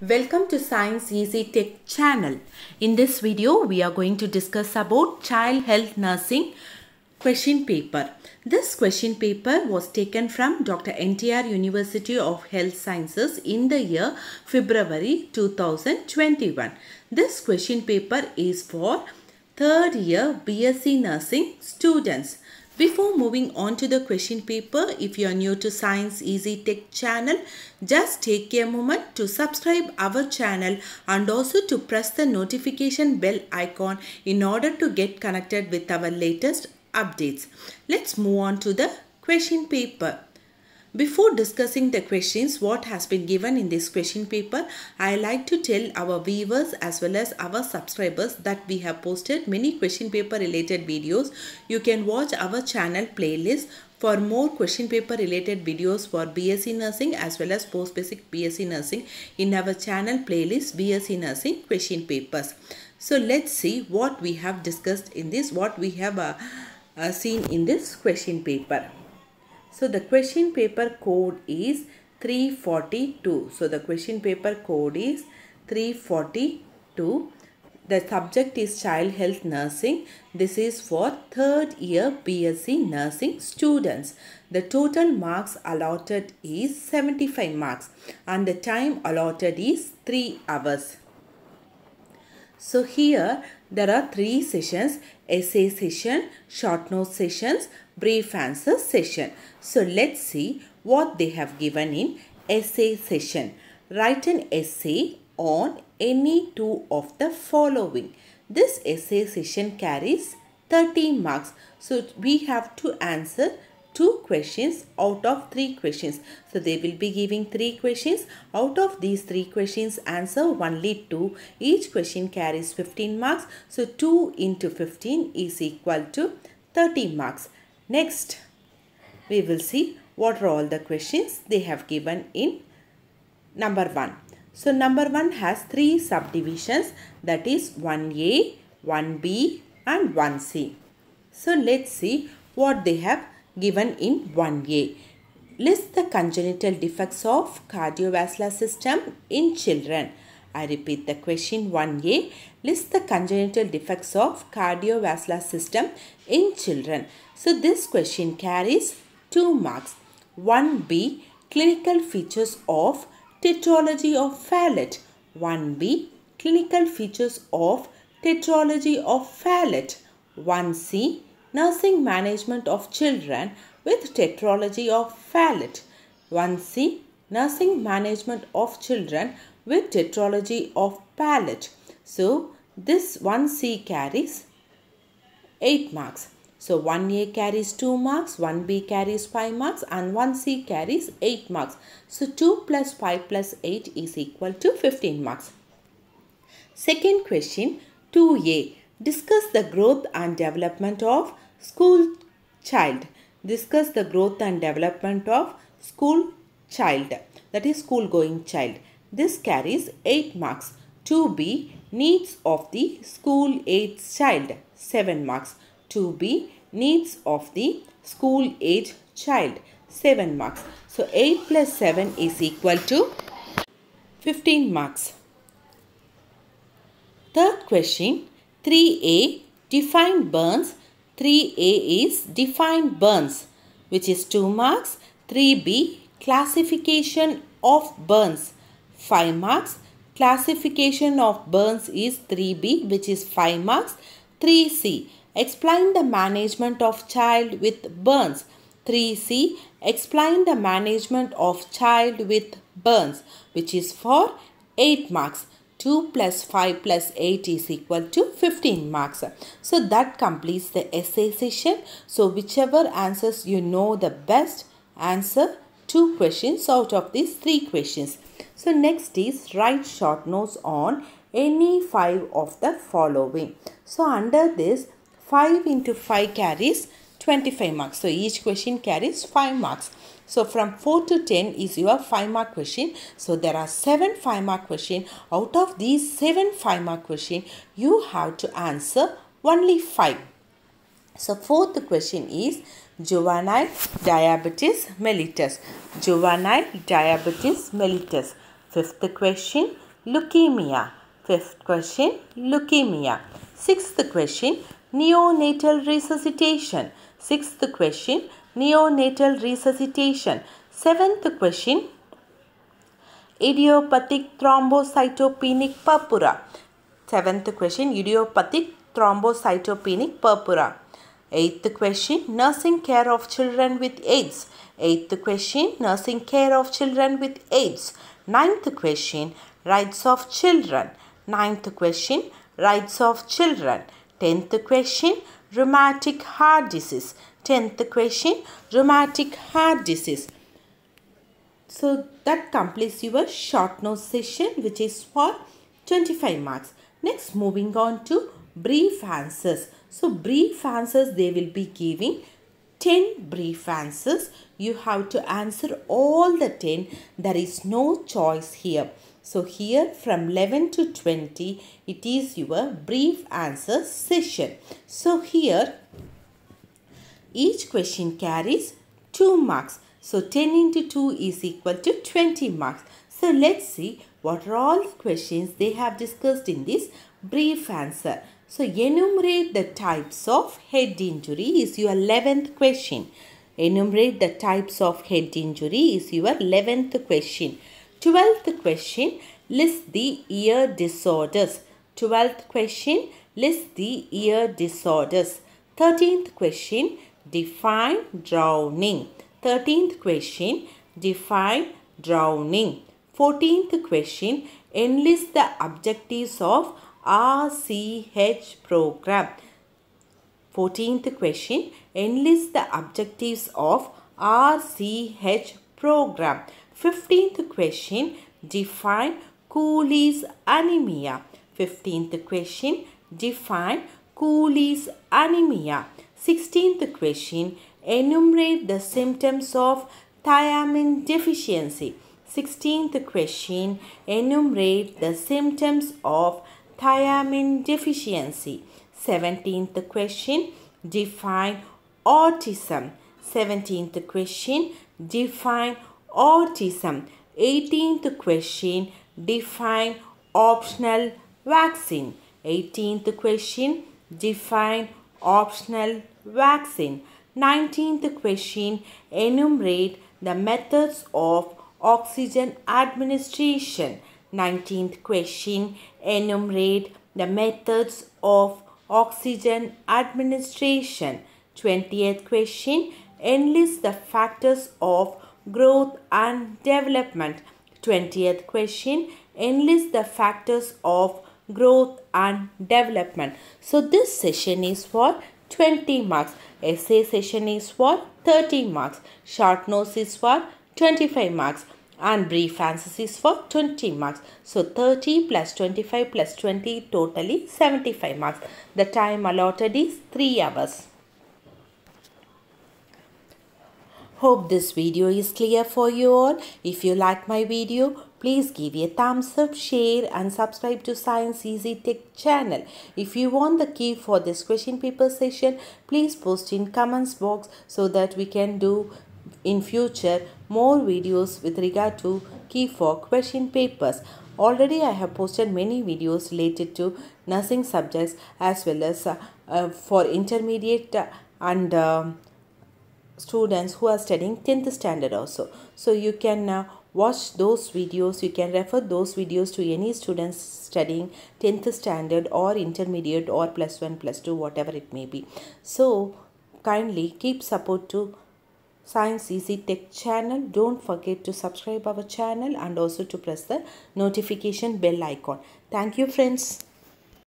Welcome to Science Easy Tech channel. In this video, we are going to discuss about child health nursing question paper. This question paper was taken from Dr. NTR University of Health Sciences in the year February 2021. This question paper is for third year BSc Nursing students. Before moving on to the question paper, if you are new to Science Easy Tech channel, just take a moment to subscribe our channel and also to press the notification bell icon in order to get connected with our latest updates. Let's move on to the question paper. Before discussing the questions, what has been given in this question paper, I like to tell our viewers as well as our subscribers that we have posted many question paper related videos. You can watch our channel playlist for more question paper related videos for BSc Nursing as well as Post Basic BSc Nursing in our channel playlist BSc Nursing question papers. So let's see what we have discussed in this, what we have seen in this question paper. So the question paper code is 342. So the question paper code is 342. The subject is child health nursing. This is for third year BSc nursing students. The total marks allotted is 75 marks and the time allotted is 3 hours. So here there are 3 sessions: essay session, short note sessions, brief answer session. So let's see what they have given in essay session. Write an essay on any 2 of the following. This essay session carries 30 marks. So we have to answer 2 questions out of 3 questions. So they will be giving 3 questions. Out of these 3 questions, answer only 2. Each question carries 15 marks. So 2 into 15 is equal to 30 marks. Next, we will see what are all the questions they have given in number 1. So number 1 has 3 subdivisions, that is 1A, 1B and 1C. So let's see what they have given in 1A. List the congenital defects of cardiovascular system in children. I repeat the question 1A. List the congenital defects of cardiovascular system in children. So this question carries 2 marks. 1B. Clinical features of tetralogy of Fallot. 1B. Clinical features of tetralogy of Fallot. 1C. Nursing management of children with tetralogy of Fallot. 1C. Nursing management of children with tetralogy of Fallot. So this 1C carries 8 marks. So 1A carries 2 marks, 1B carries 5 marks and 1C carries 8 marks. So 2 plus 5 plus 8 is equal to 15 marks. Second question 2A. Discuss the growth and development of school child. Discuss the growth and development of school child, that is school going child. This carries 8 marks. 2B. Needs of the school age child, 7 marks. 2B. Needs of the school age child, 7 marks. So 8 plus 7 is equal to 15 marks. Third question 3A. Define burns. 3A is define burns, which is 2 marks. 3B. Classification of burns, 5 marks. Classification of burns is 3B, which is 5 marks. 3C. Explain the management of child with burns. 3C. Explain the management of child with burns, which is for 8 marks. 2 plus 5 plus 8 is equal to 15 marks. So that completes the essay session. So whichever answers you know the best, answer 2 questions out of these 3 questions. So next is write short notes on any 5 of the following. So under this, 5 into 5 carries 25 marks. So each question carries 5 marks. So from 4 to 10 is your 5 mark question. So there are 7 5 mark question. Out of these 7 5 mark question, you have to answer only 5. So fourth question is juvenile diabetes mellitus. Juvenile diabetes mellitus. Fifth question, leukemia. Fifth question, leukemia. Sixth question, neonatal resuscitation. Sixth question, neonatal resuscitation. Seventh question, idiopathic thrombocytopenic purpura. Seventh question, idiopathic thrombocytopenic purpura. Eighth question, nursing care of children with AIDS. Eighth question, nursing care of children with AIDS. Ninth question, rights of children. Ninth question, rights of children. Tenth question, rheumatic heart disease. Tenth question, rheumatic heart disease. So that completes your short note session, which is for 25 marks. Next, moving on to brief answers. So brief answers, they will be giving 10 brief answers. You have to answer all the 10. There is no choice here. So here from 11 to 20, it is your brief answer session. So here each question carries 2 marks. So 10 into 2 is equal to 20 marks. So let's see what are all the questions they have discussed in this brief answer. So enumerate the types of head injury is your 11th question. Enumerate the types of head injury is your 11th question. 12th question, list the ear disorders. 12th question, list the ear disorders. 13th question, define drowning. 13th question, define drowning. 14th question, enlist the objectives of RCH program. 14th question, enlist the objectives of RCH program. 15th question, define Cooley's anemia. 15th question, define Cooley's anemia. 16th question, enumerate the symptoms of thiamine deficiency. 16th question, enumerate the symptoms of thiamine deficiency. 17th question, define autism. 17th question, define autism. 18th question, define optional vaccine. 18th question, define optional vaccine. 19th question, enumerate the methods of oxygen administration. 19th question, enumerate the methods of oxygen administration. 20th question, enlist the factors of growth and development. 20th question, enlist the factors of growth and development. So this session is for 20 marks. Essay session is for 30 marks. Short notes is for 25 marks. And brief answers is for 20 marks. So 30 plus 25 plus 20, totally 75 marks. The time allotted is 3 hours. Hope this video is clear for you all. If you like my video, please give a thumbs up, share and subscribe to Science Easy Tech channel. If you want the key for this question paper session, please post in comments box so that we can do in future more videos with regard to key for question papers. Already I have posted many videos related to nursing subjects as well as for intermediate and students who are studying 10th standard also. So you can watch those videos, you can refer those videos to any students studying 10th standard or intermediate or +1, +2, whatever it may be. So kindly keep support to Science Easy Tech channel. Don't forget to subscribe our channel and also to press the notification bell icon. Thank you friends.